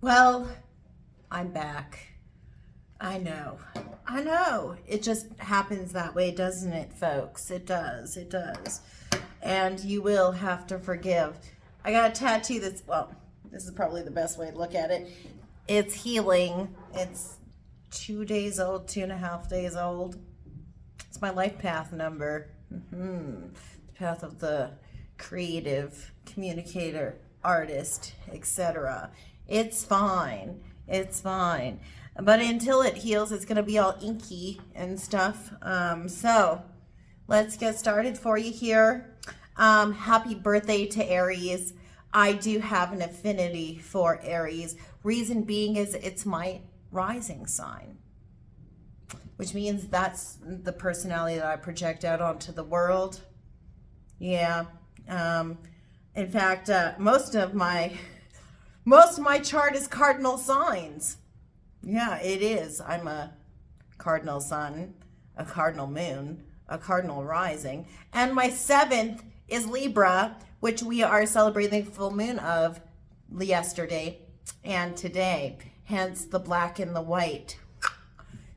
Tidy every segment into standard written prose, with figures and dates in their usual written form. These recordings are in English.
Well, I'm back. I know. I know. It just happens that way, doesn't it, folks? It does. It does. And you will have to forgive. I got a tattoo that's, well, this is probably the best way to look at it. It's healing. It's 2 days old, 2.5 days old. It's my life path number. The path of the creative communicator, artist, etc. It's fine. It's fine. But until it heals, it's going to be all inky and stuff. So let's get started for you here. Happy birthday to Aries. I do have an affinity for Aries. Reason being is it's my rising sign, which means that's the personality that I project out onto the world. Yeah. In fact, most of my chart is cardinal signs. Yeah, it is. I'm a cardinal sun, a cardinal moon, a cardinal rising, and my 7th is Libra, which we are celebrating the full moon of yesterday and today, hence the black and the white.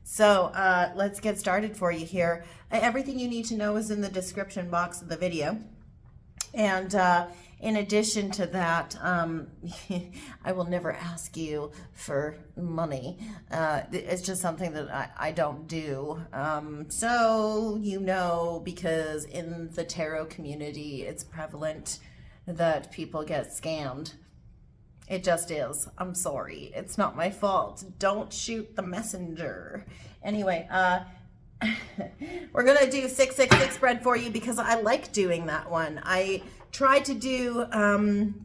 So let's get started for you here. Everything you need to know is in the description box of the video. And in addition to that, I will never ask you for money. It's just something that I don't do. So, you know, because in the tarot community, it's prevalent that people get scammed. It just is. I'm sorry. It's not my fault. Don't shoot the messenger. Anyway, we're going to do 666 spread for you because I like doing that one. I tried to do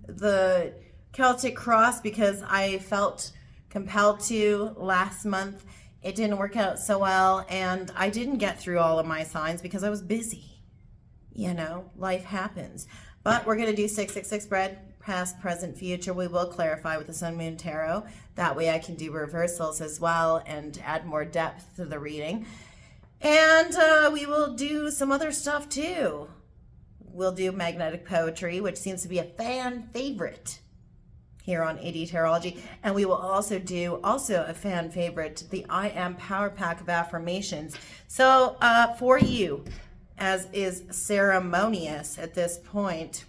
the Celtic cross because I felt compelled to last month. It didn't work out so well, and I didn't get through all of my signs because I was busy. You know, life happens. But we're going to do 666 spread, past, present, future. We will clarify with the Sun, Moon, Tarot. That way I can do reversals as well and add more depth to the reading. And we will do some other stuff too. We'll do magnetic poetry, which seems to be a fan favorite here on AD Tarology. And we will also do a fan favorite, the I Am Power Pack of Affirmations. So for you, as is ceremonious at this point,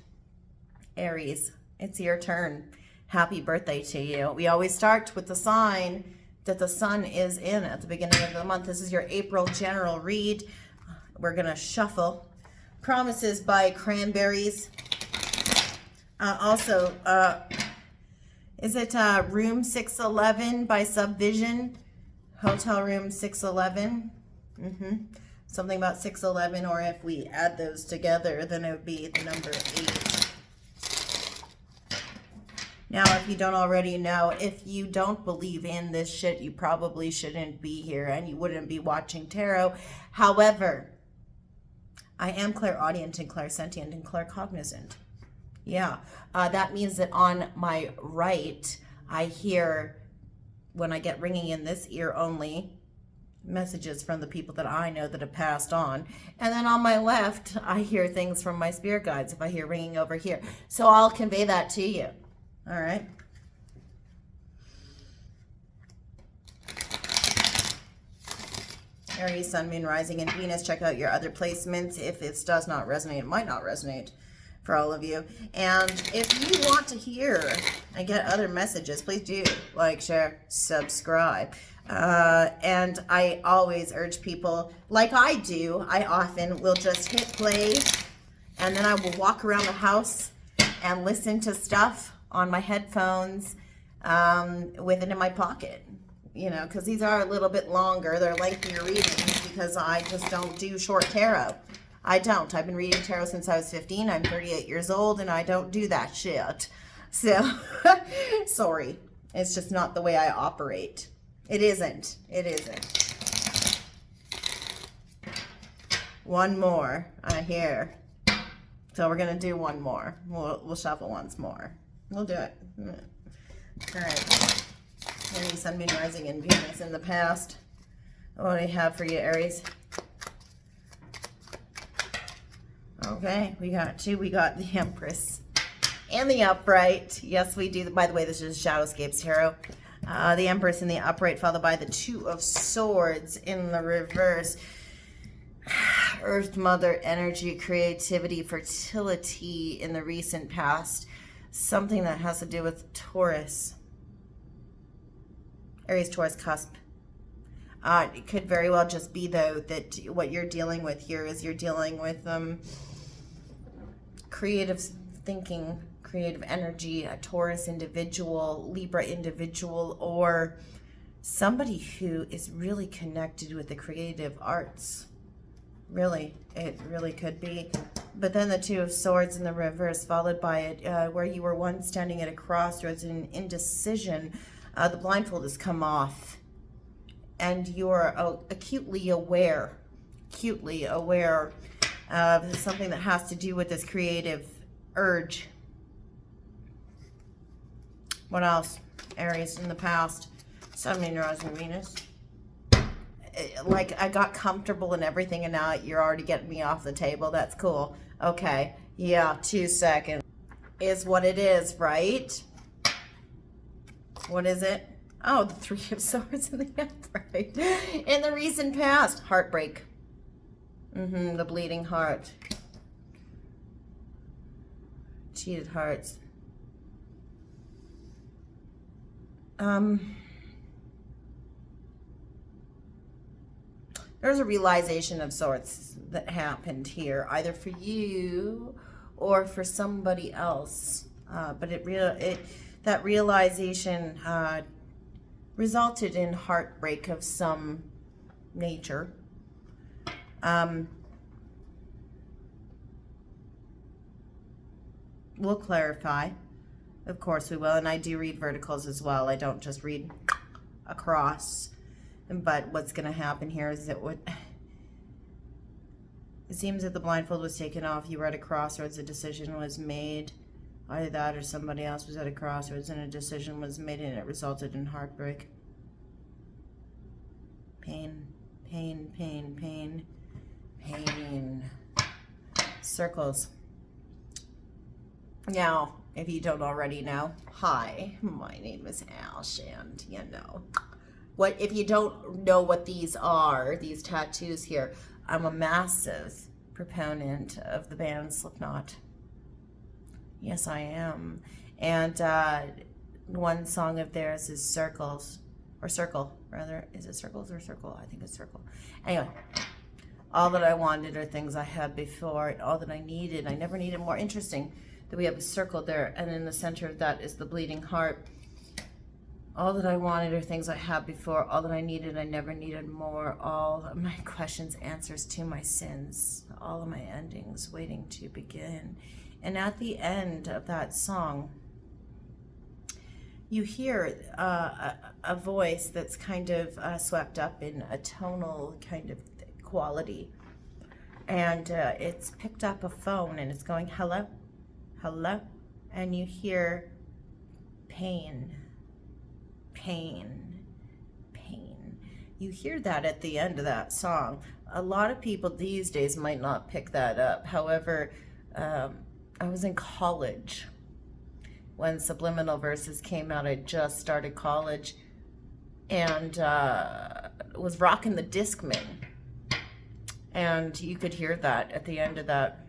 Aries, it's your turn. Happy birthday to you. We always start with the sign that the sun is in at the beginning of the month. This is your April general read. We're gonna shuffle. Promises by Cranberries. Also, is it room 611 by Subvision? Hotel room 611. Something about 611, or if we add those together, then it would be the number 8. Now, if you don't already know, if you don't believe in this shit, you probably shouldn't be here and you wouldn't be watching tarot. However, I am clairaudient and clairsentient and claircognizant. Yeah, that means that on my right, I hear, when I get ringing in this ear only, messages from the people that I know that have passed on. And then on my left, I hear things from my spirit guides if I hear ringing over here. So I'll convey that to you. All right. Aries, Sun, Moon, Rising, and Venus. Check out your other placements. If this does not resonate, it might not resonate for all of you. And if you want to hear and get other messages, please do like, share, subscribe. And I always urge people, like I do, I often will just hit play and then I will walk around the house and listen to stuff on my headphones with it in my pocket. You know, because these are a little bit longer. They're lengthier readings because I just don't do short tarot. I don't. I've been reading tarot since I was 15. I'm 38 years old and I don't do that shit. So, sorry. It's just not the way I operate. It isn't. It isn't. One more, I hear. So we're going to do one more. We'll shuffle once more. We'll do it. All right. Aries, Sun, Moon, Rising, and Venus in the past. What do I have for you, Aries? Okay, we got two. We got the Empress. And the upright. Yes, we do. By the way, this is Shadowscapes Tarot. The Empress in the upright, followed by the Two of Swords in the reverse. Earth Mother energy, creativity, fertility in the recent past. Something that has to do with Taurus. Aries, Taurus cusp. It could very well just be, though, that what you're dealing with here is you're dealing with creative thinking, creative energy, a Taurus individual, Libra individual, or somebody who is really connected with the creative arts. Really, it really could be. But then the Two of Swords in the reverse, followed by it, where you were once standing at a crossroads in indecision. The blindfold has come off, and you're acutely aware of something that has to do with this creative urge. What else? Aries in the past. Sun, Moon, Mars, and Venus. Like, I got comfortable in everything, and now you're already getting me off the table. That's cool. Okay. Yeah, 2 seconds. Is what it is, right? What is it? Oh, the Three of Swords in the upright. In the recent past. Heartbreak. The bleeding heart. Cheated hearts. There's a realization of sorts that happened here, either for you or for somebody else. But that realization resulted in heartbreak of some nature. We'll clarify. Of course we will. And I do read verticals as well. I don't just read across. But what's going to happen here is that it seems that the blindfold was taken off. You were at a crossroads. A decision was made. Either that or somebody else was at a crossroads and a decision was made, and it resulted in heartbreak. Pain, pain, pain, pain, pain. Circles. Now, if you don't already know, hi, my name is Ash, and you know, if you don't know what these are, these tattoos here, I'm a massive proponent of the band Slipknot. Yes, I am. And one song of theirs is Circles, or Circle, rather. Is it Circles or Circle? I think it's Circle. Anyway, all that I wanted are things I had before. All that I needed, I never needed more. Interesting that we have a circle there, and in the center of that is the bleeding heart. All that I wanted are things I had before. All that I needed, I never needed more. All of my questions, answers to my sins. All of my endings waiting to begin. And at the end of that song, you hear a voice that's kind of swept up in a tonal kind of quality. And it's picked up a phone and it's going, hello, hello. And you hear pain. Pain, pain. You hear that at the end of that song. A lot of people these days might not pick that up. However, I was in college when Subliminal Verses came out. I just started college and was rocking the Discman. And you could hear that at the end of that.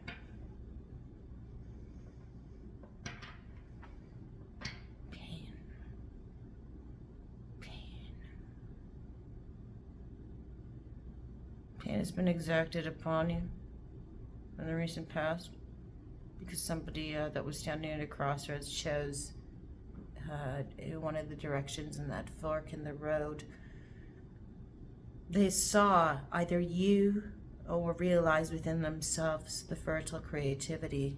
Pain has been exacted upon you in the recent past because somebody that was standing at a crossroads chose one of the directions in that fork in the road. They saw either you or realized within themselves the fertile creativity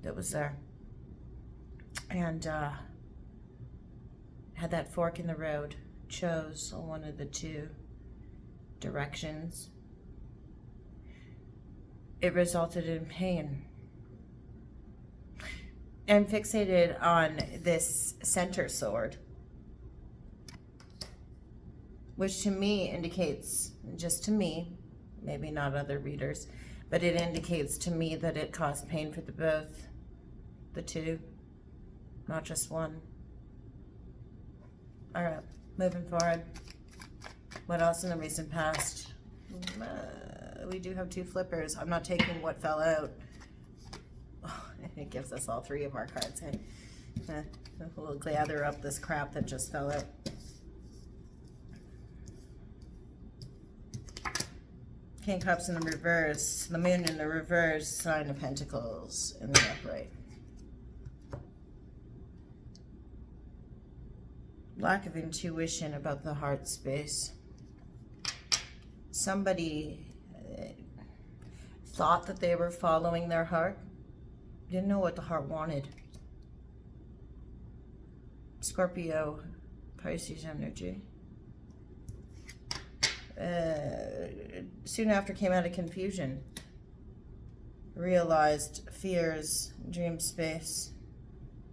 that was there, and had that fork in the road, chose one of the two directions. It resulted in pain. And fixated on this center sword, which to me indicates, just to me, maybe not other readers, but it indicates to me that it caused pain for the two. not just one. All right, moving forward. What else in the recent past? We do have 2 flippers. I'm not taking what fell out. Oh, it gives us all 3 of our cards. Hey, we'll gather up this crap that just fell out. King of Cups in the reverse, the Moon in the reverse, Sign of Pentacles in the upright. Lack of intuition about the heart space. Somebody thought that they were following their heart, didn't know what the heart wanted. Scorpio, Pisces energy. Soon after came out of confusion. Realized fears, dream space,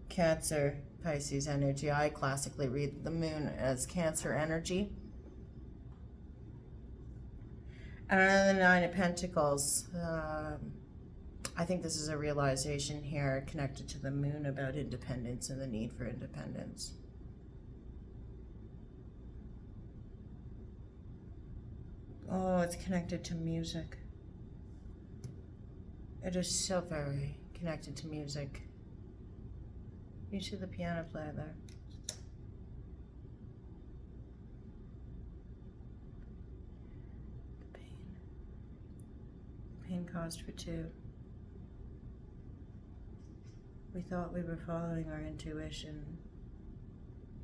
Cancer, Pisces energy. I classically read the Moon as Cancer energy. And then the 9 of Pentacles. I think this is a realization here connected to the Moon about independence and the need for independence. Oh, it's connected to music. It is so very connected to music. You see the piano player there. The pain. Pain caused for 2. We thought we were following our intuition.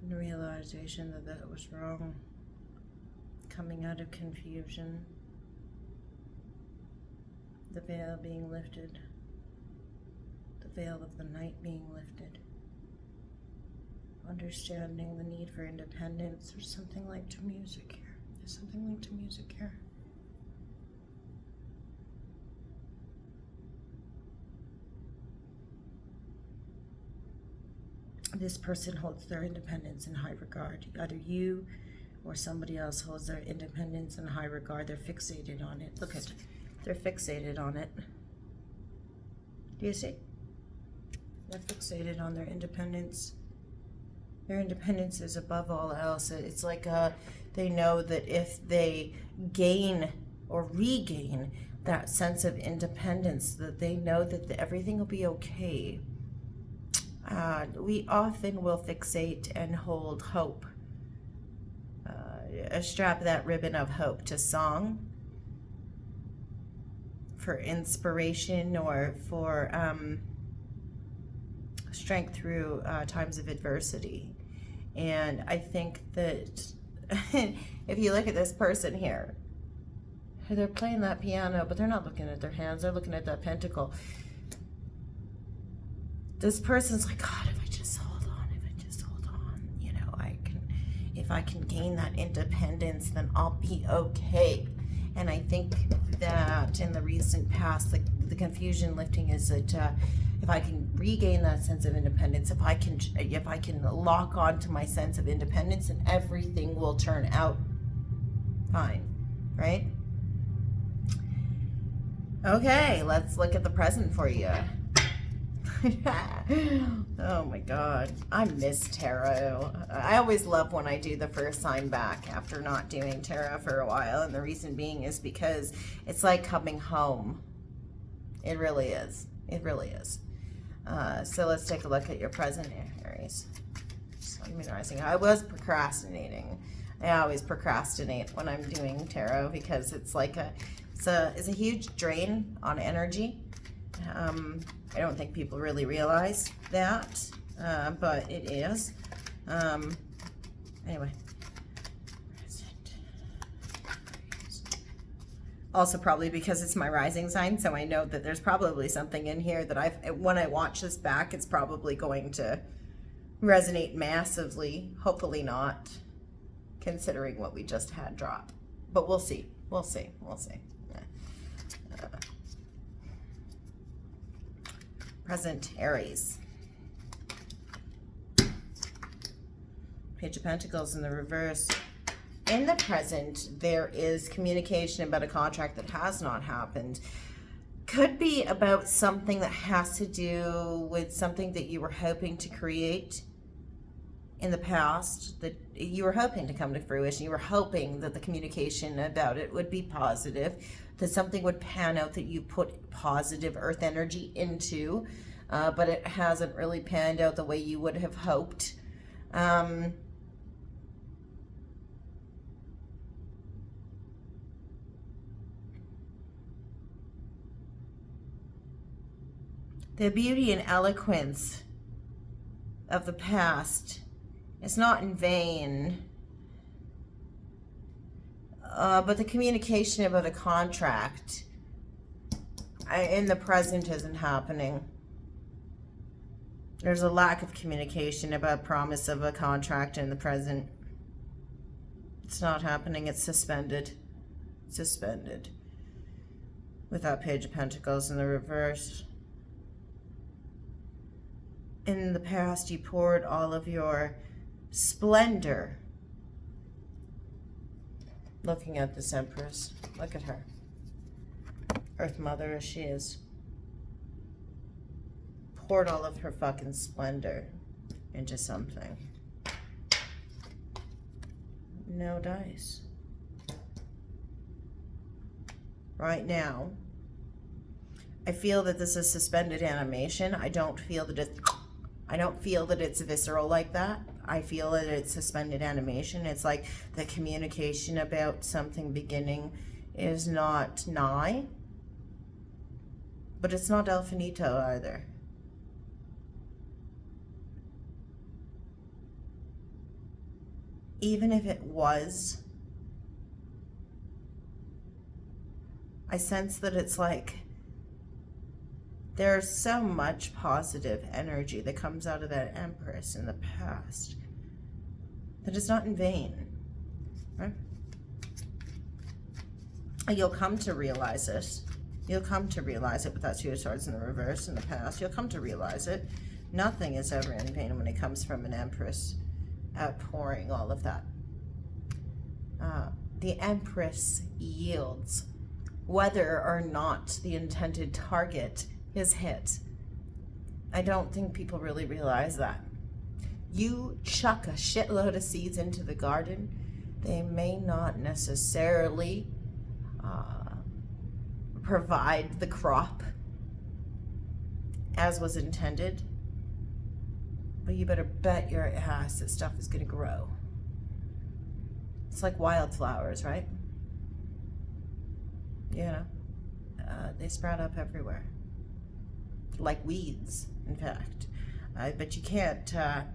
And the realization that that was wrong. Coming out of confusion, the veil being lifted, the veil of the night being lifted, understanding the need for independence. There's something linked to music here. There's something linked to music here. This person holds their independence in high regard. Either you or somebody else holds their independence in high regard. They're fixated on it. Look at, they're fixated on it. Do you see? They're fixated on their independence. Their independence is above all else. It's like they know that if they gain or regain that sense of independence, that they know that everything will be okay. We often will fixate and hold hope. Strap that ribbon of hope to song for inspiration or for strength through times of adversity. And I think that if you look at this person here, they're playing that piano, but they're not looking at their hands, they're looking at that pentacle. This person's like, God, if I just hold on, you know, if I can gain that independence, then I'll be okay. And I think that in the recent past, the confusion lifting is that if I can regain that sense of independence, if I can lock on to my sense of independence, then everything will turn out fine, right? Okay, let's look at the present for you. Oh my God, I miss tarot. I always love when I do the first sign back after not doing tarot for a while, and the reason being is because it's like coming home. It really is. It really is. So let's take a look at your present, Aries. Sun, Moon, Rising. I was procrastinating. I always procrastinate when I'm doing tarot because it's like it's a huge drain on energy. I don't think people really realize that, but it is. Anyway. Also probably because it's my rising sign, so I know that there's probably something in here that when I watch this back, it's probably going to resonate massively. Hopefully not, considering what we just had drop. But we'll see. We'll see. We'll see. Present, Aries. Page of Pentacles in the reverse. In the present, there is communication about a contract that has not happened. could be about something that has to do with something that you were hoping to create in the past, that you were hoping to come to fruition. You were hoping that the communication about it would be positive, that something would pan out that you put positive earth energy into, but it hasn't really panned out the way you would have hoped. The beauty and eloquence of the past is not in vain, but the communication about a contract in the present isn't happening. There's a lack of communication about promise of a contract in the present. It's not happening. It's suspended. Suspended. With that Page of Pentacles in the reverse. In the past, you poured all of your splendor. Looking at this Empress. Look at her. Earth Mother as she is. Poured all of her fucking splendor into something. No dice. Right now, I feel that this is suspended animation. I don't feel that it's visceral like that. I feel that it's suspended animation. It's like the communication about something beginning is not nigh, but it's not El Finito either. Even if it was, I sense that it's like there's so much positive energy that comes out of that Empress in the past that it's not in vain, right? You'll come to realize it. You'll come to realize it with that Two of Swords in the reverse in the past. You'll come to realize it. Nothing is ever in vain when it comes from an Empress outpouring all of that. The Empress yields whether or not the intended target is hit. I don't think people really realize that. You chuck a shitload of seeds into the garden, they may not necessarily provide the crop as was intended, but you better bet your ass that stuff is going to grow. It's like wildflowers, right? You know, they sprout up everywhere. Like weeds, in fact. But you can't, that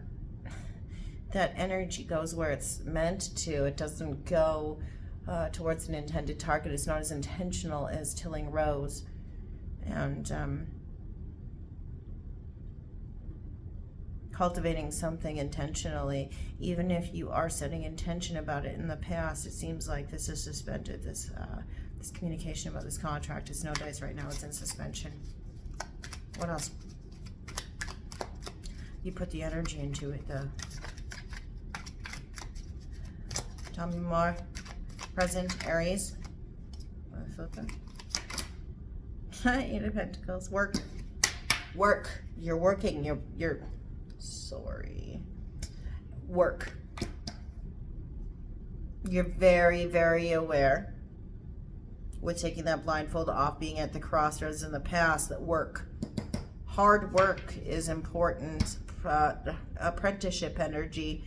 energy goes where it's meant to. It doesn't go towards an intended target. It's not as intentional as tilling rows. And cultivating something intentionally, even if you are setting intention about it in the past, it seems like this is suspended. This communication about this contract is no dice right now. It's in suspension. What else? You put the energy into it, though. Tell me more. Present, Aries. Eight of Pentacles. Work. Work. You're working. You're. Sorry. Work. You're very, very aware, with taking that blindfold off, being at the crossroads in the past, that hard work is important. Apprenticeship energy.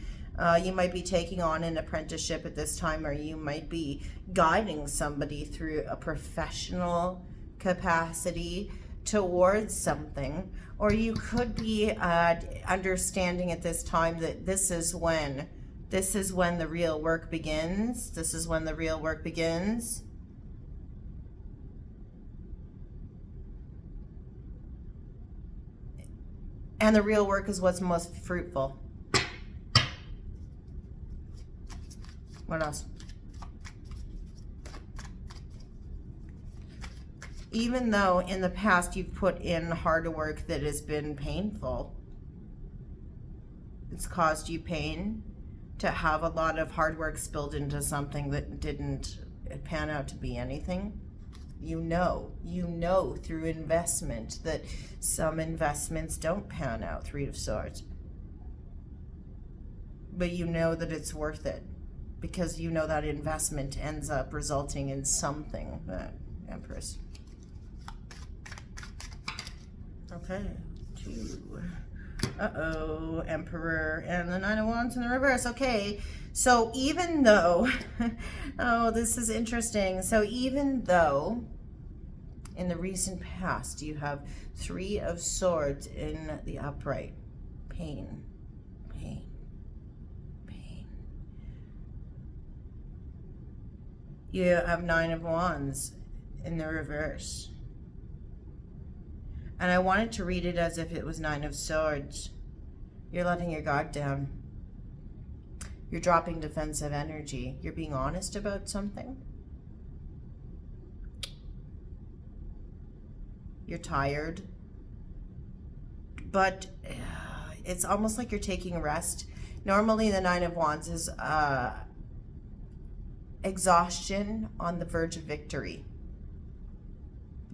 You might be taking on an apprenticeship at this time, or you might be guiding somebody through a professional capacity towards something, or you could be understanding at this time that this is when the real work begins. This is when the real work begins. And the real work is what's most fruitful. What else? Even though in the past you've put in hard work that has been painful, it's caused you pain to have a lot of hard work spilled into something that didn't pan out to be anything. You know through investment that some investments don't pan out, Three of Swords. But you know that it's worth it because you know that investment ends up resulting in something. Empress. Okay, 2. Uh-oh, Emperor, and the Nine of Wands in the reverse. Okay, so even though, oh, this is interesting. So even though in the recent past you have 3 of Swords in the upright, pain, pain, pain. You have 9 of Wands in the reverse. And I wanted to read it as if it was 9 of Swords. You're letting your guard down. You're dropping defensive energy. You're being honest about something. You're tired. But it's almost like you're taking a rest. Normally the 9 of Wands is exhaustion on the verge of victory.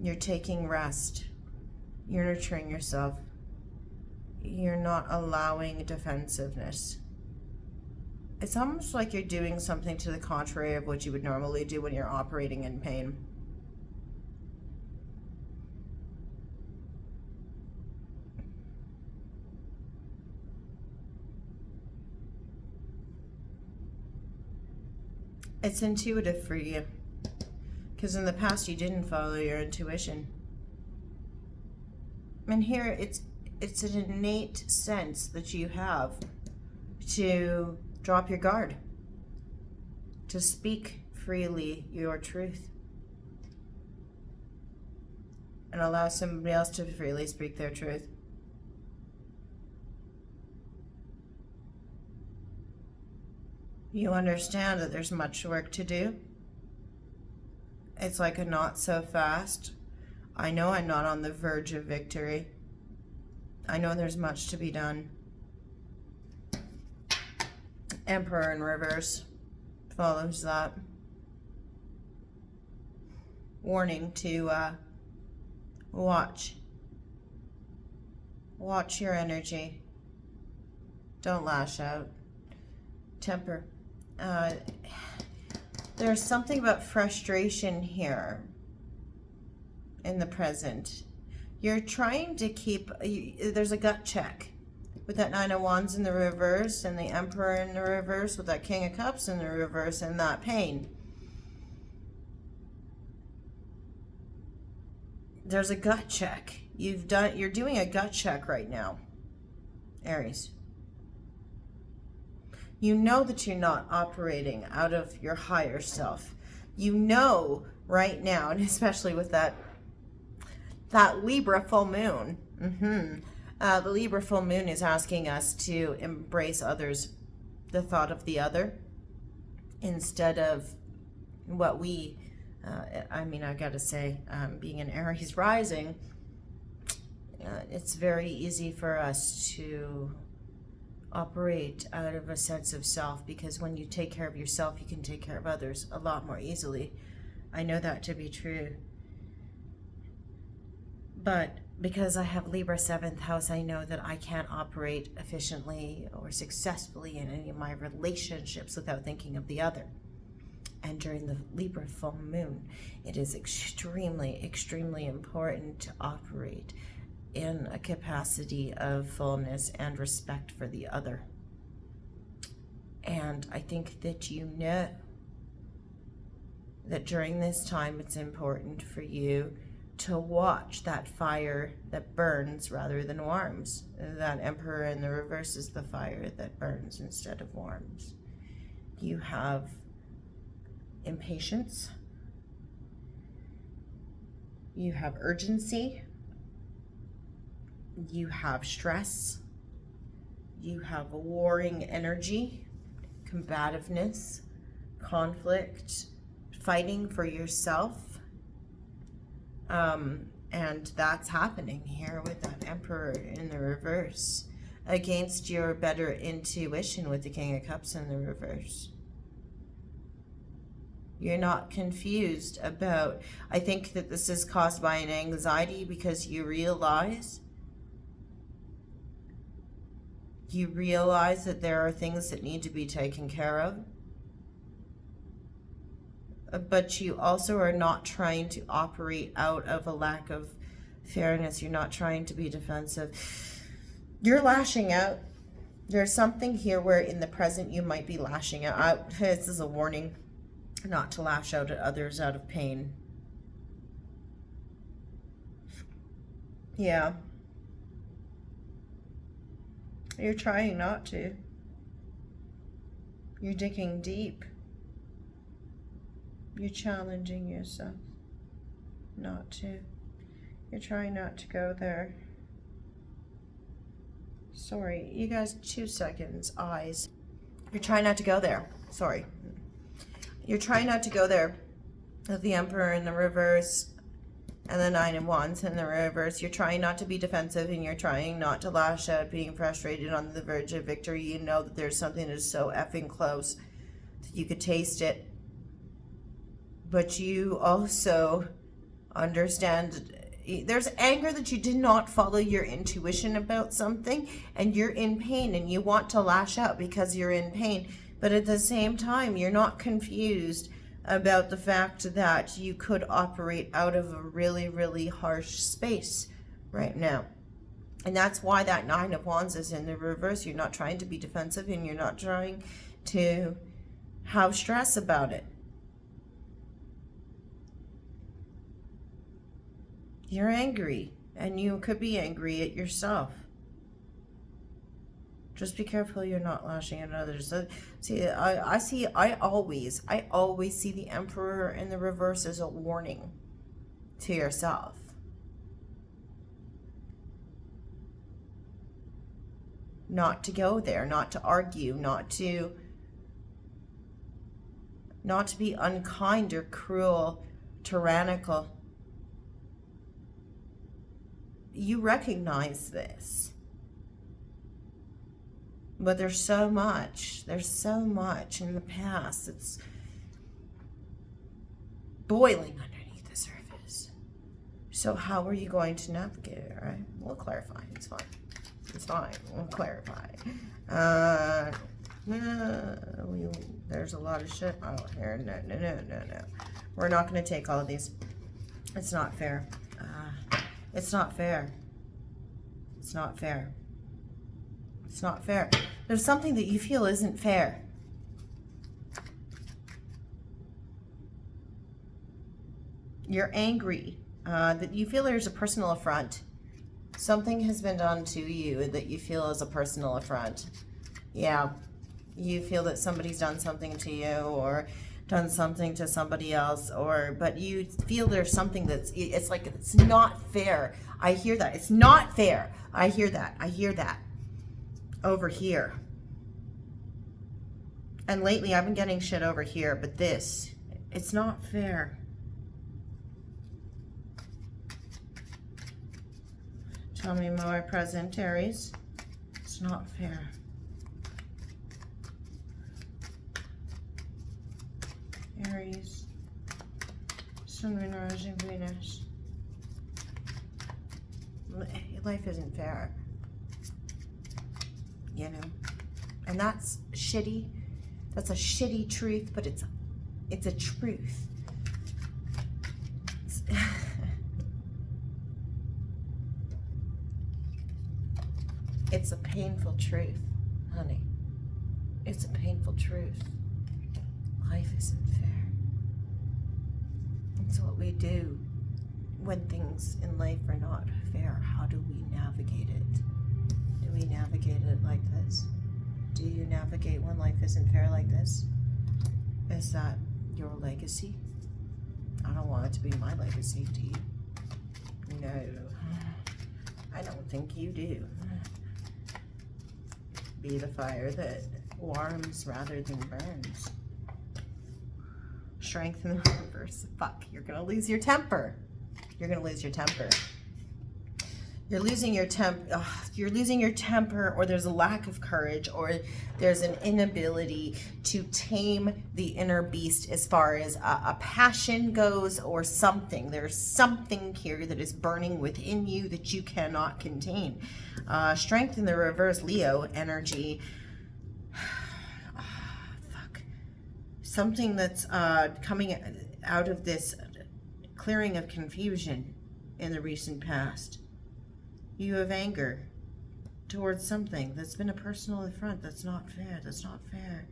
You're taking rest. You're nurturing yourself. You're not allowing defensiveness. It's almost like you're doing something to the contrary of what you would normally do when you're operating in pain. It's intuitive for you. Because in the past you didn't follow your intuition. And here it's an innate sense that you have to drop your guard, to speak freely your truth, and allow somebody else to freely speak their truth. You understand that there's much work to do. It's like a not so fast. I know I'm not on the verge of victory. I know there's much to be done. Emperor in reverse follows that. Warning to watch. Watch your energy. Don't lash out. Temper. There's something about frustration here in the present. You're trying to keep, there's a gut check with that 9 of Wands in the reverse and the Emperor in the reverse with that King of Cups in the reverse and that pain. There's a gut check. You're doing a gut check right now, Aries. You know that you're not operating out of your higher self. You know right now, and especially with that Libra full moon. The Libra full moon is asking us to embrace others, the thought of the other, instead of what we, I gotta say, being an Aries rising, it's very easy for us to operate out of a sense of self, because when you take care of yourself, you can take care of others a lot more easily. I know that to be true. But because I have Libra 7th house, I know that I can't operate efficiently or successfully in any of my relationships without thinking of the other. And during the Libra full moon, it is extremely, extremely important to operate in a capacity of fullness and respect for the other. And I think that you know that during this time it's important for you to watch that fire that burns rather than warms. That Emperor in the reverse is the fire that burns instead of warms. You have impatience. You have urgency. You have stress. You have warring energy, combativeness, conflict, fighting for yourself. And that's happening here with that Emperor in the reverse against your better intuition with the King of Cups in the reverse. You're not confused about, I think that this is caused by an anxiety because you realize that there are things that need to be taken care of. But you also are not trying to operate out of a lack of fairness. You're not trying to be defensive. You're lashing out. There's something here where in the present you might be lashing out. This is a warning not to lash out at others out of pain. Yeah. You're trying not to. You're digging deep. You're challenging yourself not to. You're trying not to go there. Sorry, you guys, 2 seconds. Eyes. You're trying not to go there. Sorry. You're trying not to go there. With the Emperor in the reverse and the 9 of Wands in the reverse. You're trying not to be defensive and you're trying not to lash out, being frustrated on the verge of victory. You know that there's something that's so effing close that you could taste it. But you also understand there's anger that you did not follow your intuition about something, and you're in pain and you want to lash out because you're in pain. But at the same time, you're not confused about the fact that you could operate out of a really, really harsh space right now. And that's why that 9 of Wands is in the reverse. You're not trying to be defensive and you're not trying to have stress about it. You're angry, and you could be angry at yourself. Just be careful you're not lashing at others. See, I always see the Emperor in the reverse as a warning to yourself. Not to go there, not to argue, not to be unkind or cruel, tyrannical. You recognize this, but there's so much in the past that's boiling underneath the surface. So how are you going to navigate it, right? We'll clarify. It's fine. We'll clarify. There's a lot of shit out here. No. We're not going to take all of these. It's not fair. It's not fair. It's not fair. It's not fair. There's something that you feel isn't fair. You're angry. That you feel there's a personal affront. Something has been done to you that you feel is a personal affront. Yeah. You feel that somebody's done something to you or done something to somebody else, but you feel there's something it's like it's not fair. I hear that. It's not fair. I hear that over here. And lately I've been getting shit over here, but it's not fair. Tell me more, present Aries. It's not fair. Aries, Sun, Moon, Rising, Venus. Life isn't fair, you know, and that's shitty. That's a shitty truth, but it's a truth. It's a painful truth, honey. It's a painful truth. Life isn't fair. It's what we do when things in life are not fair. How do we navigate it? Do we navigate it like this? Do you navigate when life isn't fair like this? Is that your legacy? I don't want it to be my legacy, do you? No. I don't think you do. Be the fire that warms rather than burns. Strength in the reverse. Fuck, you're gonna lose your temper. You're gonna lose your temper. You're losing your you're losing your temper, or there's a lack of courage, or there's an inability to tame the inner beast as far as a passion goes, or something. There's something here that is burning within you that you cannot contain. Strength in the reverse, Leo energy. Fuck. Something that's coming out of this clearing of confusion in the recent past. You have anger towards something that's been a personal affront. That's not fair. That's not fair.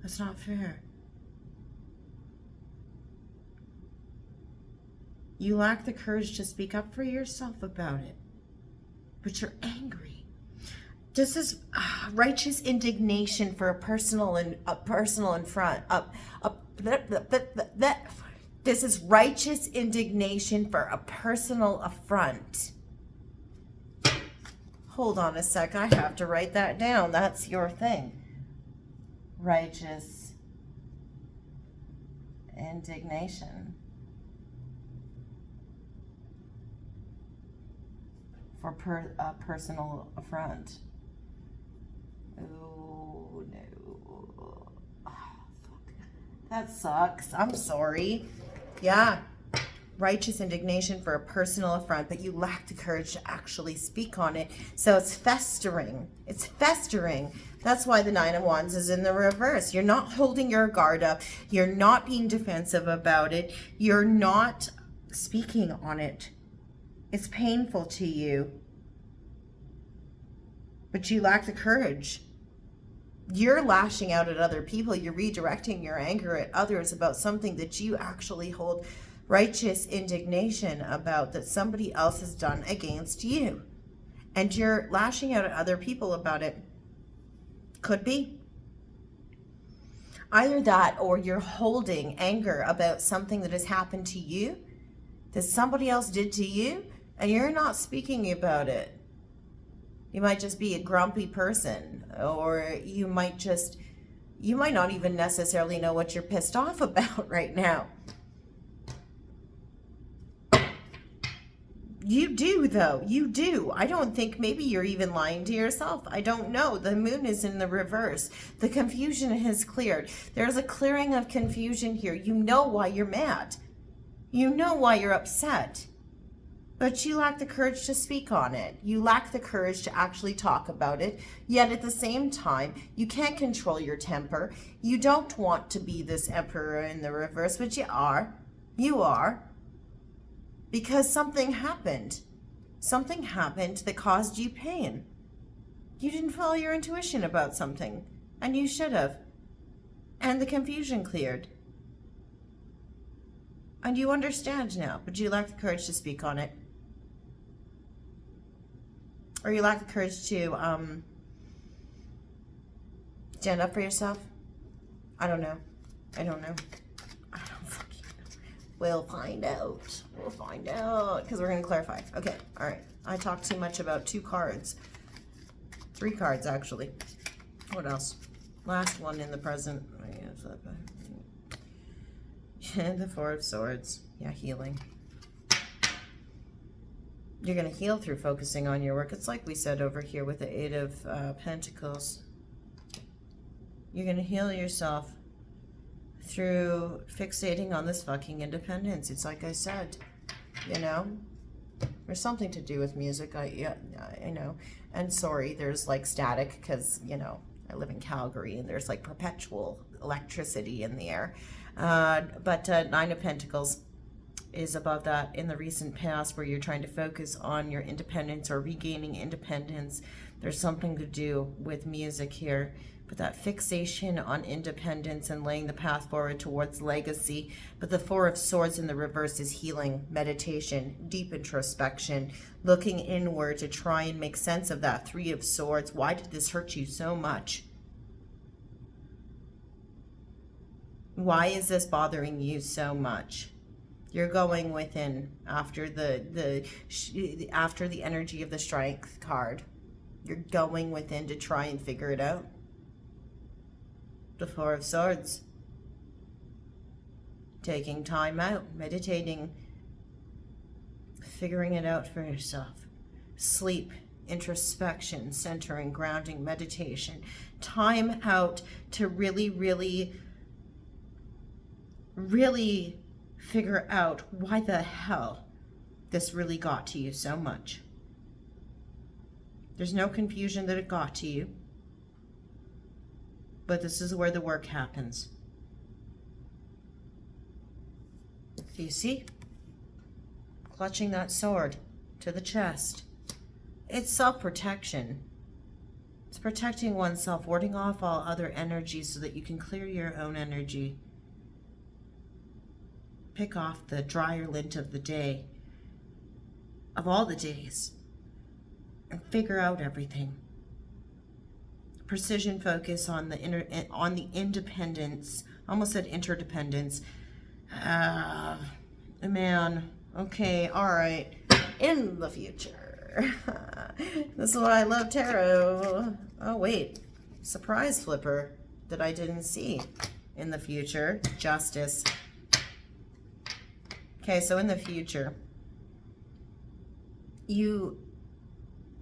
That's not fair. You lack the courage to speak up for yourself about it, but you're angry. This is righteous indignation for a personal affront. This is righteous indignation for a personal affront. Hold on a sec, I have to write that down. That's your thing. Righteous indignation for personal affront. Oh no. Oh, fuck. That sucks. I'm sorry. Yeah. Righteous indignation for a personal affront, but you lack the courage to actually speak on it. So it's festering. It's festering. That's why the Nine of Wands is in the reverse. You're not holding your guard up. You're not being defensive about it. You're not speaking on it. It's painful to you, but you lack the courage. You're lashing out at other people. You're redirecting your anger at others about something that you actually hold righteous indignation about, that somebody else has done against you. And you're lashing out at other people about it. Could be. Either that, or you're holding anger about something that has happened to you, that somebody else did to you, and you're not speaking about it. You might just be a grumpy person, or you might not even necessarily know what you're pissed off about right now. You do, though. You do. I don't think, maybe you're even lying to yourself. I don't know. The moon is in the reverse. The confusion has cleared. There's a clearing of confusion here. You know why you're mad. You know why you're upset. But you lack the courage to speak on it. You lack the courage to actually talk about it. Yet at the same time, you can't control your temper. You don't want to be this emperor in the reverse, but you are. You are. Because something happened. Something happened that caused you pain. You didn't follow your intuition about something, and you should have. And the confusion cleared. And you understand now, but you lack the courage to speak on it. Or you lack the courage to stand up for yourself. I don't know. I don't fucking know. We'll find out. We'll find out. Because we're going to clarify. Okay. All right. I talked too much about 2 cards. 3 cards, actually. What else? Last one in the present. The 4 of Swords. Yeah, healing. You're going to heal through focusing on your work. It's like we said over here with the 8 of Pentacles. You're going to heal yourself through fixating on this fucking independence. It's like I said, you know, there's something to do with music. I know. And sorry, there's like static because, you know, I live in Calgary and there's like perpetual electricity in the air. But 9 of Pentacles is above that in the recent past, where you're trying to focus on your independence or regaining independence. There's something to do with music here, but that fixation on independence and laying the path forward towards legacy. But the 4 of Swords in the reverse is healing, meditation, deep introspection, looking inward to try and make sense of that 3 of Swords. Why did this hurt you so much? Why is this bothering you so much? You're going within after the energy of the Strength card. You're going within to try and figure it out. The 4 of Swords. Taking time out, meditating, figuring it out for yourself. sleep, introspection, centering, grounding, meditation. Time out to really, really, really figure out why the hell this really got to you so much. There's no confusion that it got to you, but this is where the work happens. Do you see? Clutching that sword to the chest. It's self-protection. It's protecting oneself, warding off all other energies so that you can clear your own energy. Pick off the drier lint of the day, of all the days, and figure out everything. Precision focus on the independence. Almost said interdependence. Man. Okay. All right. In the future. This is why I love tarot. Oh wait. Surprise flipper that I didn't see. In the future. Justice. Okay. So in the future,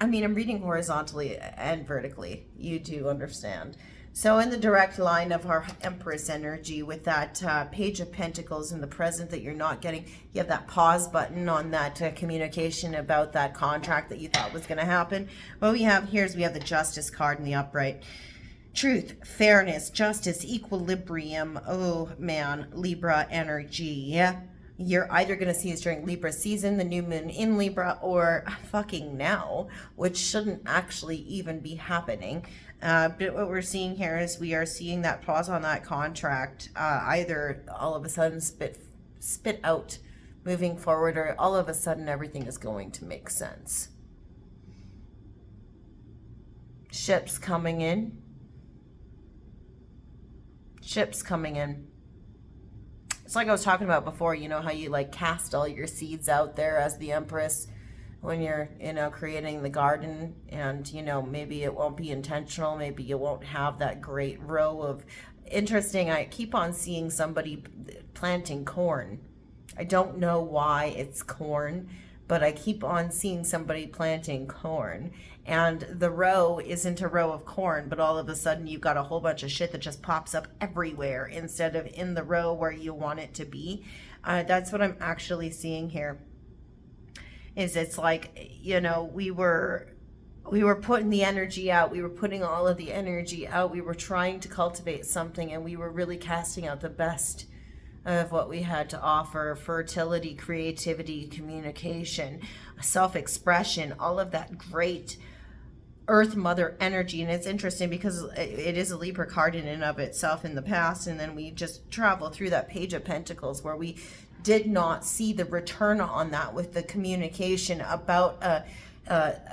I'm reading horizontally and vertically. You do understand. So in the direct line of our Empress energy with that Page of Pentacles in the present that you're not getting, you have that pause button on that communication about that contract that you thought was going to happen. What we have here is we have the Justice card in the upright. Truth, fairness, justice, equilibrium. Oh man, Libra energy. Yeah. You're either going to see this during Libra season, the new moon in Libra, or fucking now, which shouldn't actually even be happening. But what we're seeing here is we are seeing that pause on that contract, either all of a sudden spit out moving forward, or all of a sudden everything is going to make sense. Ships coming in. Ships coming in. It's like I was talking about before, you know, how you like cast all your seeds out there as the Empress when you're, creating the garden, and, maybe it won't be intentional. Maybe you won't have that great row of interesting. I keep on seeing somebody planting corn. I don't know why it's corn, but I keep on seeing somebody planting corn, and the row isn't a row of corn, but all of a sudden you've got a whole bunch of shit that just pops up everywhere instead of in the row where you want it to be. That's what I'm actually seeing here. It's like, we were putting the energy out. We were putting all of the energy out. We were trying to cultivate something, and we were really casting out the best of what we had to offer: fertility, creativity, communication, self-expression, all of that great Earth Mother energy. And it's interesting because it is a Libra card in and of itself in the past, and then we just travel through that Page of Pentacles where we did not see the return on that with the communication about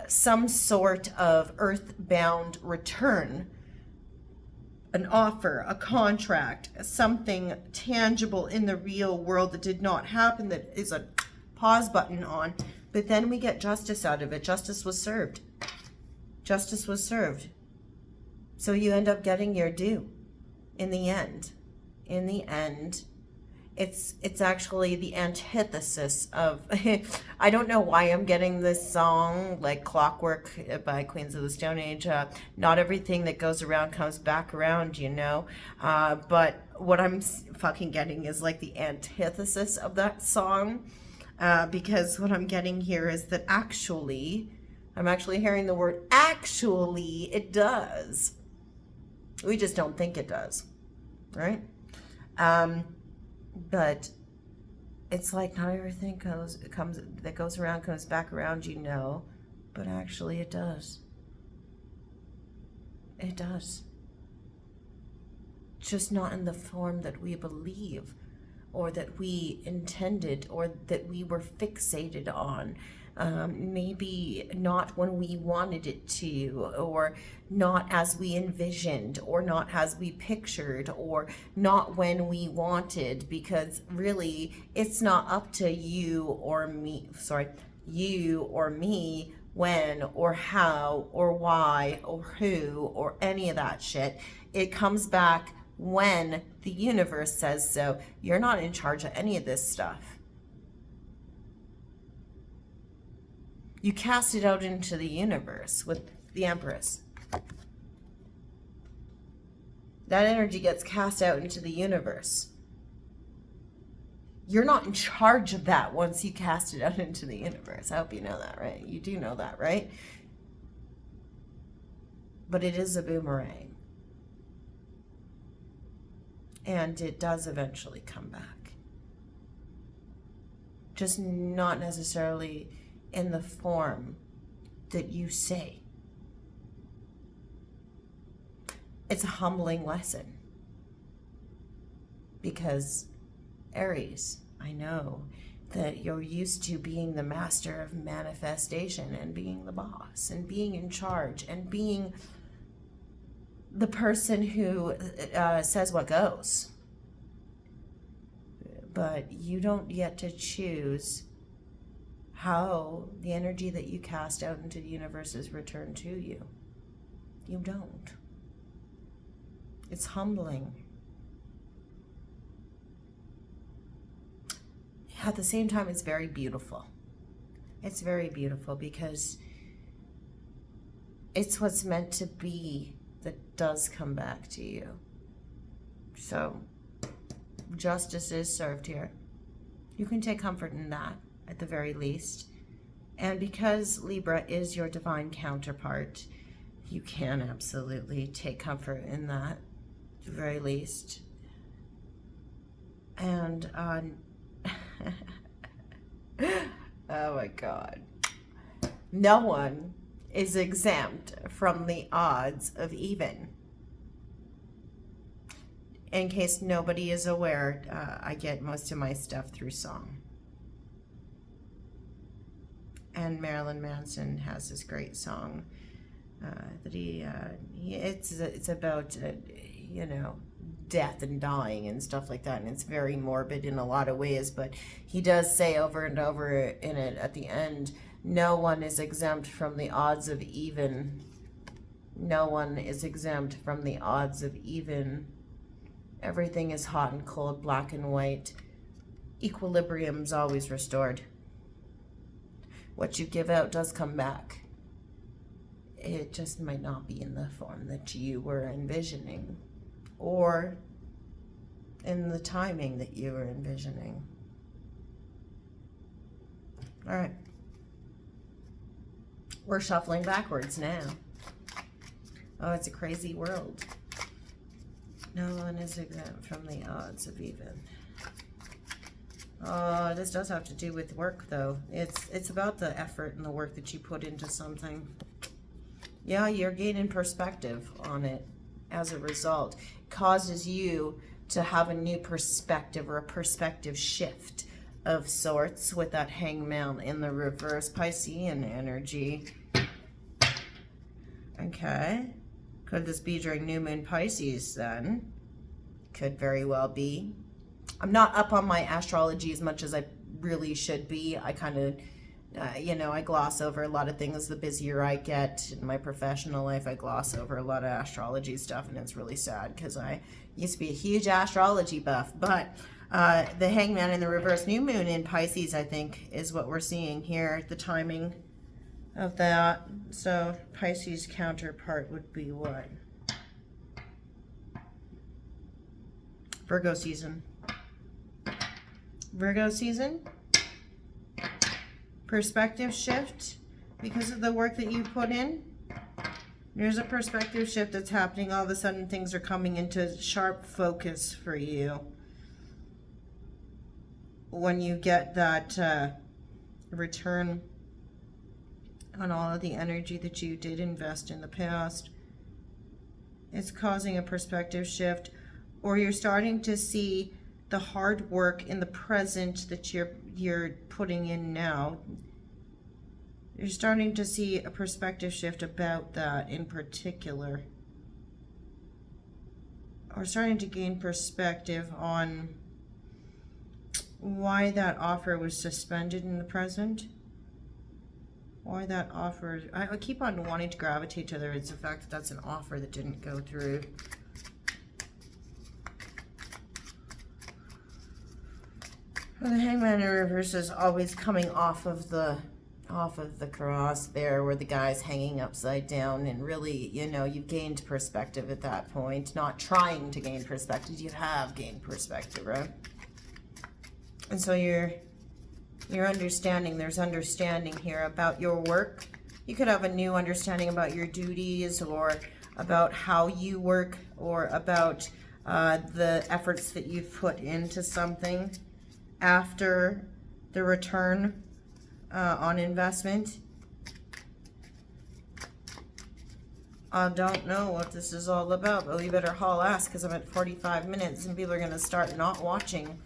some sort of earthbound return. An offer, a contract, something tangible in the real world that did not happen, that is a pause button on. But then we get justice out of it. Justice was served. Justice was served. So you end up getting your due in the end. In the end, it's actually the antithesis of I don't know why I'm getting this song like Clockwork by Queens of the Stone Age. Not everything that goes around comes back around, but what I'm fucking getting is like the antithesis of that song, because what I'm getting here is that I'm actually hearing the word actually. It does. We just don't think it does, right? But it's like not everything that goes around comes back around, but actually it does. It does. Just not in the form that we believe, or that we intended, or that we were fixated on. Maybe not when we wanted it to, or not as we envisioned, or not as we pictured, or not when we wanted, because really it's not up to you or me when or how or why or who or any of that shit. It comes back when the universe says so. You're not in charge of any of this stuff. You cast it out into the universe with the Empress. That energy gets cast out into the universe. You're not in charge of that once you cast it out into the universe. I hope you know that, right? You do know that, right? But it is a boomerang. And it does eventually come back. Just not necessarily in the form that you say. It's a humbling lesson. Because Aries, I know that you're used to being the master of manifestation and being the boss and being in charge and being the person who says what goes. But you don't get to choose how the energy that you cast out into the universe is returned to you. You don't. It's humbling. At the same time, it's very beautiful. It's very beautiful because it's what's meant to be that does come back to you. So, justice is served here. You can take comfort in that, at the very least. And because Libra is your divine counterpart, you can absolutely take comfort in that, at the very least. And, oh my God. No one is exempt from the odds of even. In case nobody is aware, I get most of my stuff through song. And Marilyn Manson has this great song that it's about, you know, death and dying and stuff like that, and it's very morbid in a lot of ways, but he does say over and over in it at the end, no one is exempt from the odds of even. No one is exempt from the odds of even. Everything is hot and cold, black and white. Equilibrium's always restored. What you give out does come back. It just might not be in the form that you were envisioning, or in the timing that you were envisioning. All right. We're shuffling backwards now. Oh, it's a crazy world. No one is exempt from the odds of even. Oh, this does have to do with work, though. It's about the effort and the work that you put into something. Yeah, you're gaining perspective on it as a result. It causes you to have a new perspective or a perspective shift of sorts with that hangman in the reverse Piscean energy. Okay. Could this be during new moon Pisces then? Could very well be. I'm not up on my astrology as much as I really should be. I kind of, I gloss over a lot of things. The busier I get in my professional life, I gloss over a lot of astrology stuff, and it's really sad because I used to be a huge astrology buff. But the hangman in the reverse new moon in Pisces, I think, is what we're seeing here, the timing of that. So Pisces counterpart would be what? Virgo season. Virgo season. Perspective shift because of the work that you put in. There's a perspective shift that's happening. All of a sudden things are coming into sharp focus for you. When you get that return on all of the energy that you did invest in the past, it's causing a perspective shift, or you're starting to see the hard work in the present that you're putting in now. You're starting to see a perspective shift about that in particular, or starting to gain perspective on why that offer was suspended in the present. Why that offer, I keep on wanting to gravitate to there. It's the fact that that's an offer that didn't go through. Well, the hangman in reverse is always coming off of the off of the cross there where the guy's hanging upside down, and really, you know, you've gained perspective at that point. Not trying to gain perspective, you have gained perspective, right? And so you're understanding, there's understanding here about your work. You could have a new understanding about your duties, or about how you work, or about the efforts that you've put into something after the return on investment. I don't know what this is all about, but we better haul ass because I'm at 45 minutes and people are going to start not watching.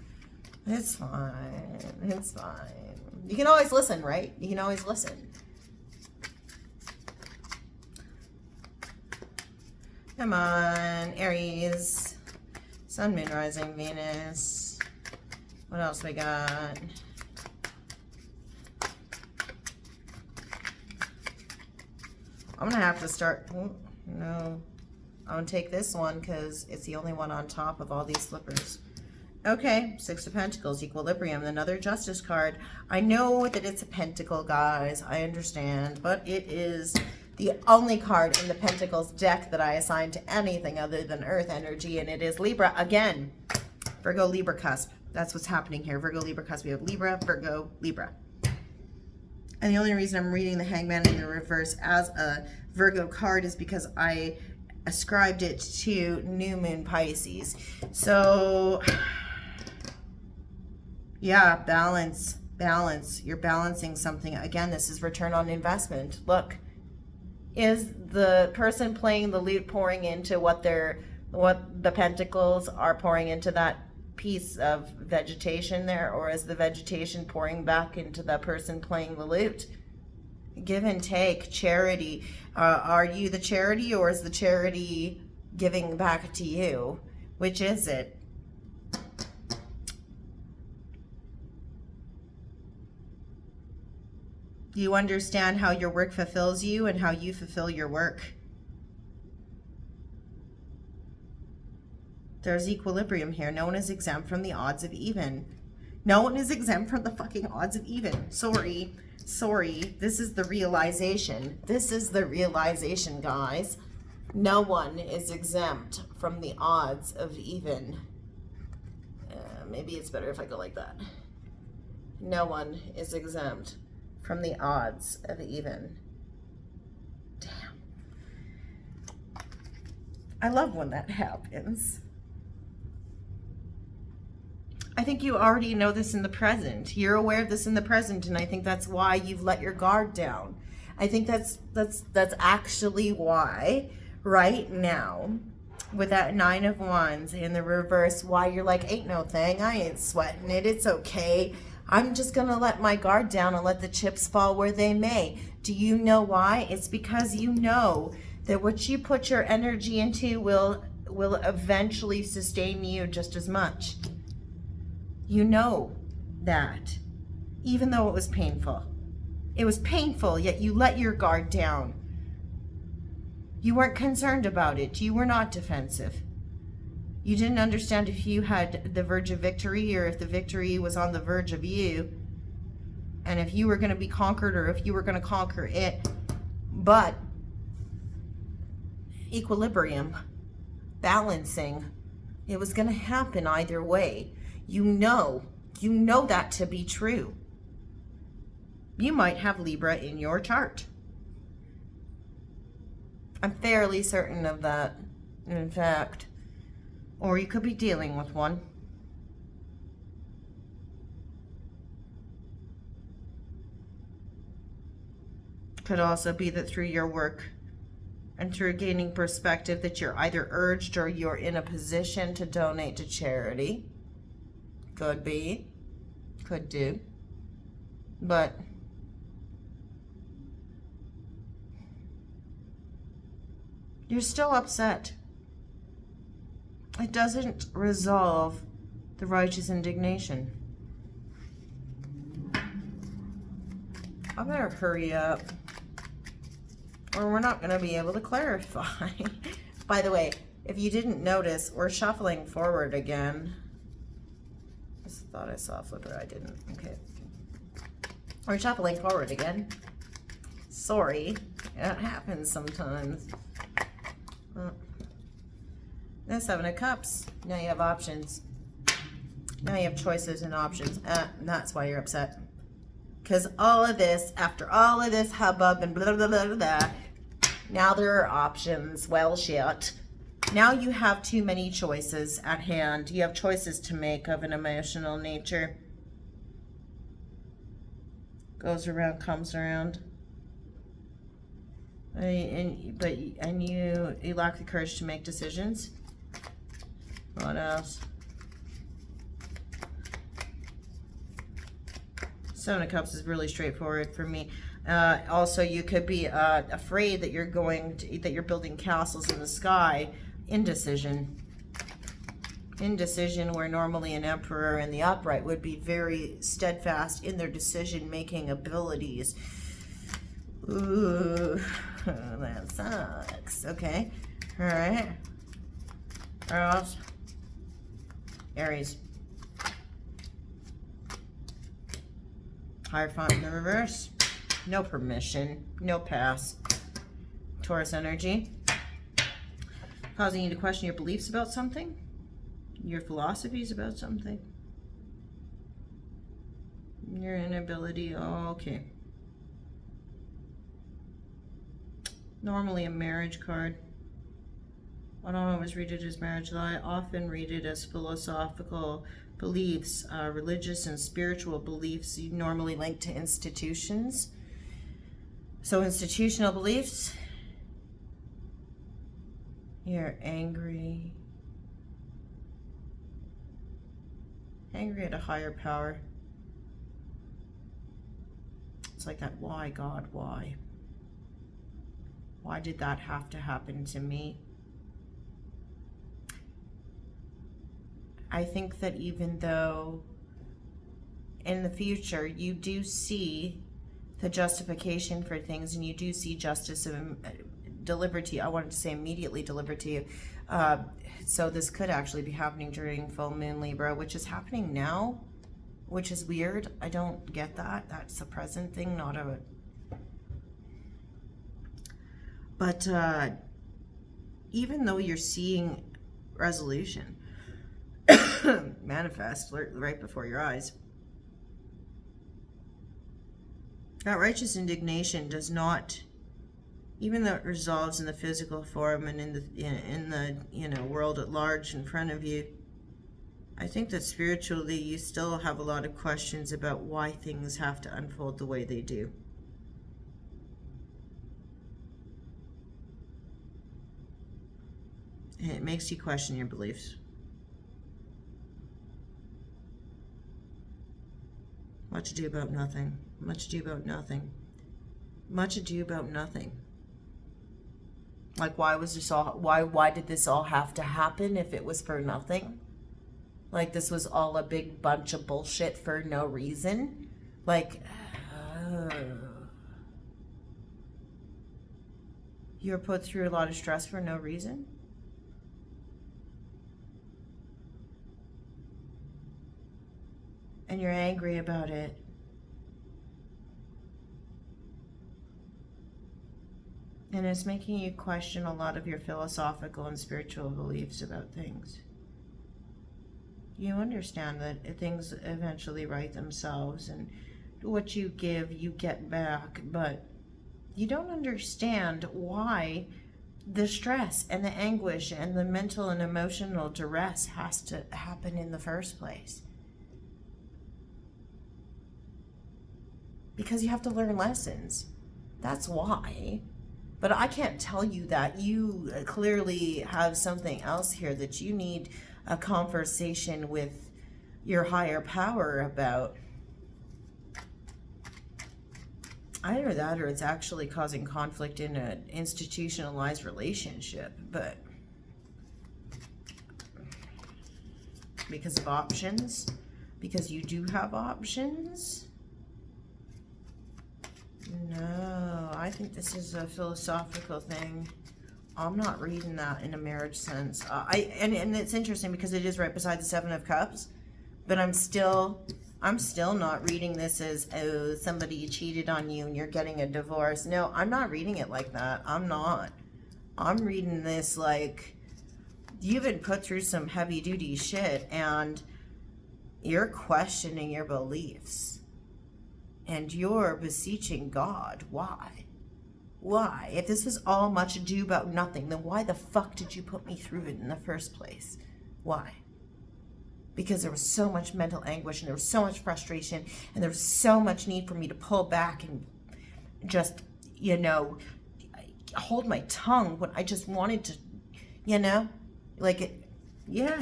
It's fine. It's fine. You can always listen, right? You can always listen. Come on, Aries. Sun, Moon, Rising, Venus. What else we got? I'm going to have to start... Oh, no. I'm going to take this one because it's the only one on top of all these slippers. Okay, Six of Pentacles, Equilibrium, another Justice card. I know that it's a pentacle, guys. I understand. But it is the only card in the Pentacles deck that I assign to anything other than Earth energy. And it is Libra again. Virgo, Libra cusp. That's what's happening here. Virgo, Libra cusp. We have Libra, Virgo, Libra. And the only reason I'm reading the Hangman in the reverse as a Virgo card is because I ascribed it to New Moon Pisces. So, yeah, balance. You're balancing something. Again, this is return on investment. Look, is the person playing the lute pouring into what the pentacles are pouring into that piece of vegetation there, or is the vegetation pouring back into the person playing the lute? Give and take, charity. Are you the charity, or is the charity giving back to you? Which is it? You understand how your work fulfills you and how you fulfill your work. There's equilibrium here. No one is exempt from the odds of even. No one is exempt from the fucking odds of even. Sorry. This is the realization. This is the realization, guys. No one is exempt from the odds of even. Maybe it's better if I go like that. No one is exempt from the odds of even. Damn. I love when that happens. I think you already know this in the present. You're aware of this in the present, and I think that's why you've let your guard down. I think that's actually why right now, with that Nine of Wands in the reverse, why you're like, ain't no thing, I ain't sweating it, it's okay. I'm just gonna let my guard down and let the chips fall where they may. Do you know why? It's because you know that what you put your energy into will eventually sustain you just as much. You know that, even though it was painful. It was painful, yet you let your guard down. You weren't concerned about it. You were not defensive. You didn't understand if you had the verge of victory, or if the victory was on the verge of you, and if you were going to be conquered, or if you were going to conquer it. But equilibrium, balancing, it was going to happen either way. You know that to be true. You might have Libra in your chart. I'm fairly certain of that, in fact. Or you could be dealing with one. Could also be that through your work and through gaining perspective that you're either urged or you're in a position to donate to charity. Could be. Could do. But you're still upset. It doesn't resolve the righteous indignation. I better hurry up, or we're not going to be able to clarify. By the way, if you didn't notice, we're shuffling forward again. I thought I saw a flipper. I didn't. Okay. We're shuffling forward again. Sorry, it happens sometimes. The Seven of Cups. Now you have options. Now you have choices and options. And that's why you're upset. Because all of this, after all of this hubbub and blah, blah, blah, blah, blah, now there are options. Well, shit. Now you have too many choices at hand. You have choices to make of an emotional nature. Goes around, comes around. And you lack the courage to make decisions. What else? Seven of Cups is really straightforward for me. Also, you could be afraid that you're building castles in the sky. Indecision. Indecision, where normally an emperor in the upright would be very steadfast in their decision-making abilities. Ooh, that sucks. Okay, all right. Else? Aries. Afront in the reverse. No permission. No pass. Taurus energy. Causing you to question your beliefs about something. Your philosophies about something. Your inability. Oh, okay. Normally a marriage card. I don't always read it as marriage, though I often read it as philosophical beliefs, religious and spiritual beliefs normally linked to institutions. So institutional beliefs. You're angry. Angry at a higher power. It's like that, why, God, why? Why did that have to happen to me? I think that even though in the future you do see the justification for things and you do see justice delivered to you, I wanted to say immediately delivered to you. So this could actually be happening during full moon Libra, which is happening now, which is weird. I don't get that. That's a present thing, not a... But even though you're seeing resolution manifest right before your eyes, that righteous indignation does not, even though it resolves in the physical form and in the world at large in front of you, I think that spiritually you still have a lot of questions about why things have to unfold the way they do. And it makes you question your beliefs. Much ado about nothing. Much ado about nothing. Much ado about nothing. Like, why was this all? Why did this all have to happen if it was for nothing? Like, this was all a big bunch of bullshit for no reason. Like, you're put through a lot of stress for no reason. And you're angry about it. And it's making you question a lot of your philosophical and spiritual beliefs about things. You understand that things eventually right themselves, and what you give, you get back, but you don't understand why the stress and the anguish and the mental and emotional duress has to happen in the first place. Because you have to learn lessons. That's why. But I can't tell you that. You clearly have something else here that you need a conversation with your higher power about. Either that or it's actually causing conflict in an institutionalized relationship. But because of options, because you do have options. No, I think this is a philosophical thing. I'm not reading that in a marriage sense. And it's interesting because it is right beside the Seven of Cups, But I'm still not reading this as, oh, somebody cheated on you and you're getting a divorce. No, I'm not reading it like that. I'm not. I'm reading this like you've been put through some heavy duty shit and you're questioning your beliefs and you're beseeching God. Why? Why? If this was all much ado about nothing, then why the fuck did you put me through it in the first place? Why? Because there was so much mental anguish and there was so much frustration and there was so much need for me to pull back and just, you know, hold my tongue when I just wanted to, you know, like it. Yeah.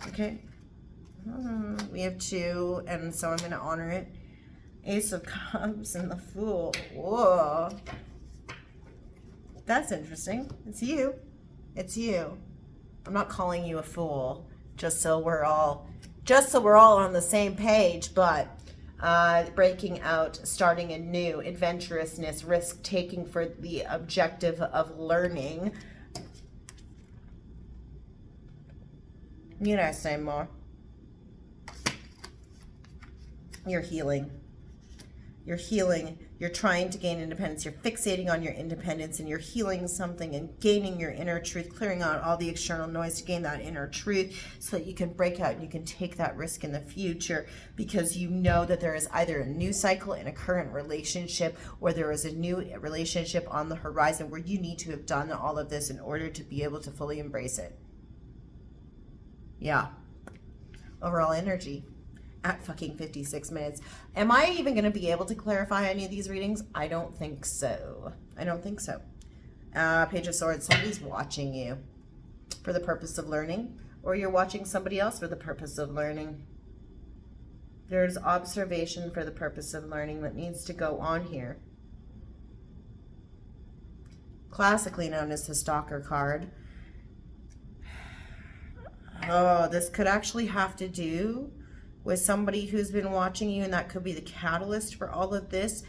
Okay. We have 2, and so I'm going to honor it. Ace of Cups and the Fool. Whoa. That's interesting. It's you. It's you. I'm not calling you a fool, just so we're all on the same page, but breaking out, starting anew, adventurousness, risk-taking for the objective of learning. You know, say more. You're healing. You're healing. You're trying to gain independence. You're fixating on your independence and you're healing something and gaining your inner truth, clearing out all the external noise to gain that inner truth so that you can break out and you can take that risk in the future because you know that there is either a new cycle in a current relationship or there is a new relationship on the horizon where you need to have done all of this in order to be able to fully embrace it. Yeah. Overall energy. At fucking 56 minutes. Am I even going to be able to clarify any of these readings? I don't think so. I don't think so. Page of Swords. Somebody's watching you for the purpose of learning, or you're watching somebody else for the purpose of learning. There's observation for the purpose of learning that needs to go on here. Classically known as the Stalker card. Oh, this could actually have to do with somebody who's been watching you, and that could be the catalyst for all of this.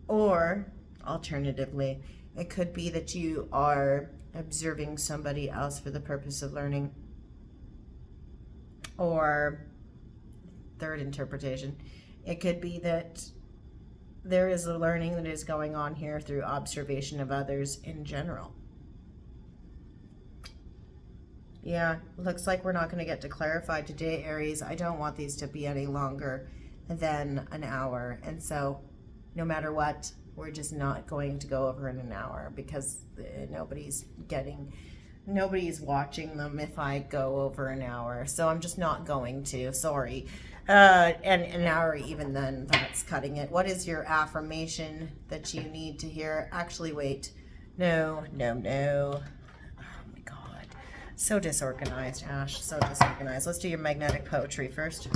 Or, alternatively, it could be that you are observing somebody else for the purpose of learning. Or, third interpretation, it could be that there is a learning that is going on here through observation of others in general. Yeah, looks like we're not going to get to clarify today, Aries. I don't want these to be any longer than an hour. And so no matter what, we're just not going to go over in an hour because nobody's watching them if I go over an hour. So I'm just not going to, sorry. And an hour, even then, that's cutting it. What is your affirmation that you need to hear? Actually, wait. No. So disorganized, Ash. So disorganized. Let's do your magnetic poetry first.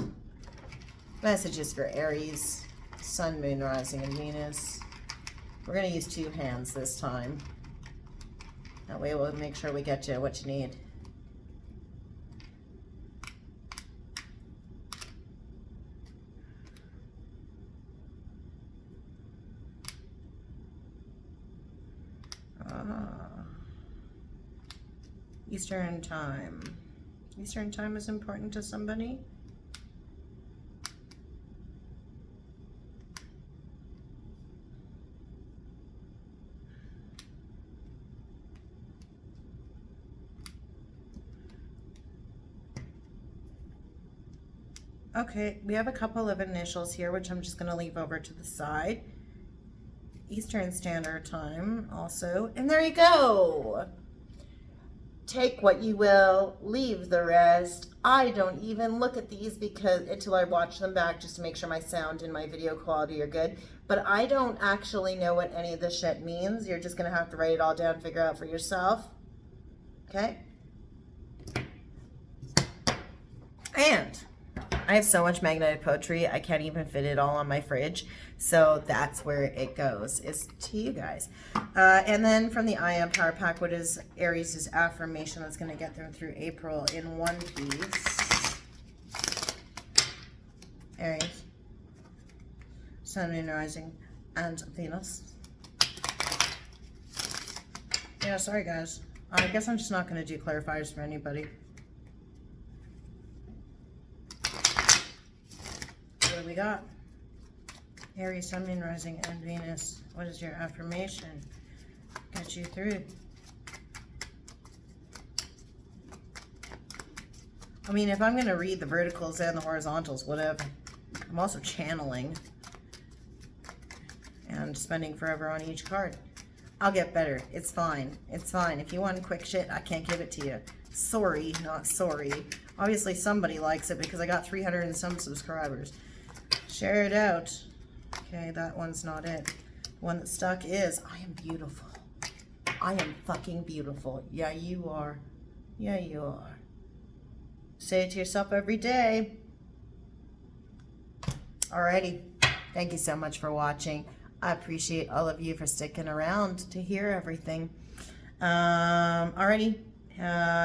Messages for Aries, Sun, Moon, Rising, and Venus. We're going to use 2 hands this time. That way we'll make sure we get you what you need. Eastern time. Eastern time is important to somebody. Okay, we have a couple of initials here, which I'm just going to leave over to the side. Eastern Standard Time also. And there you go. Take what you will, leave the rest. I don't even look at these because until I watch them back just to make sure my sound and my video quality are good. But I don't actually know what any of this shit means. You're just going to have to write it all down and figure out for yourself. Okay? And I have so much magnetic poetry, I can't even fit it all on my fridge. So that's where it goes, is to you guys. And then from the I Am Power Pack, what is Aries' affirmation that's going to get them through April in one piece? Aries, Sun, Moon, Rising, and Venus. Yeah, sorry guys. I guess I'm just not going to do clarifiers for anybody. What do we got? Aries, Sun, Moon, Rising, and Venus. What is your affirmation? Get you through. I mean, if I'm going to read the verticals and the horizontals, whatever. I'm also channeling and spending forever on each card. I'll get better. It's fine. It's fine. If you want quick shit, I can't give it to you. Sorry, not sorry. Obviously, somebody likes it because I got 300 and some subscribers. Share it out. Okay, that one's not it. The one that stuck is, I am beautiful. I am fucking beautiful. Yeah, you are. Yeah, you are. Say it to yourself every day. Alrighty. Thank you so much for watching. I appreciate all of you for sticking around to hear everything. Alrighty.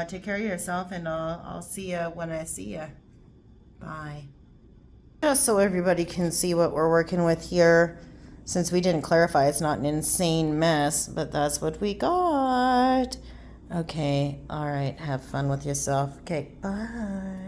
Take care of yourself, and I'll see you when I see you. Bye. Just so everybody can see what we're working with here. Since we didn't clarify, it's not an insane mess, but that's what we got. Okay, all right, have fun with yourself. Okay, bye.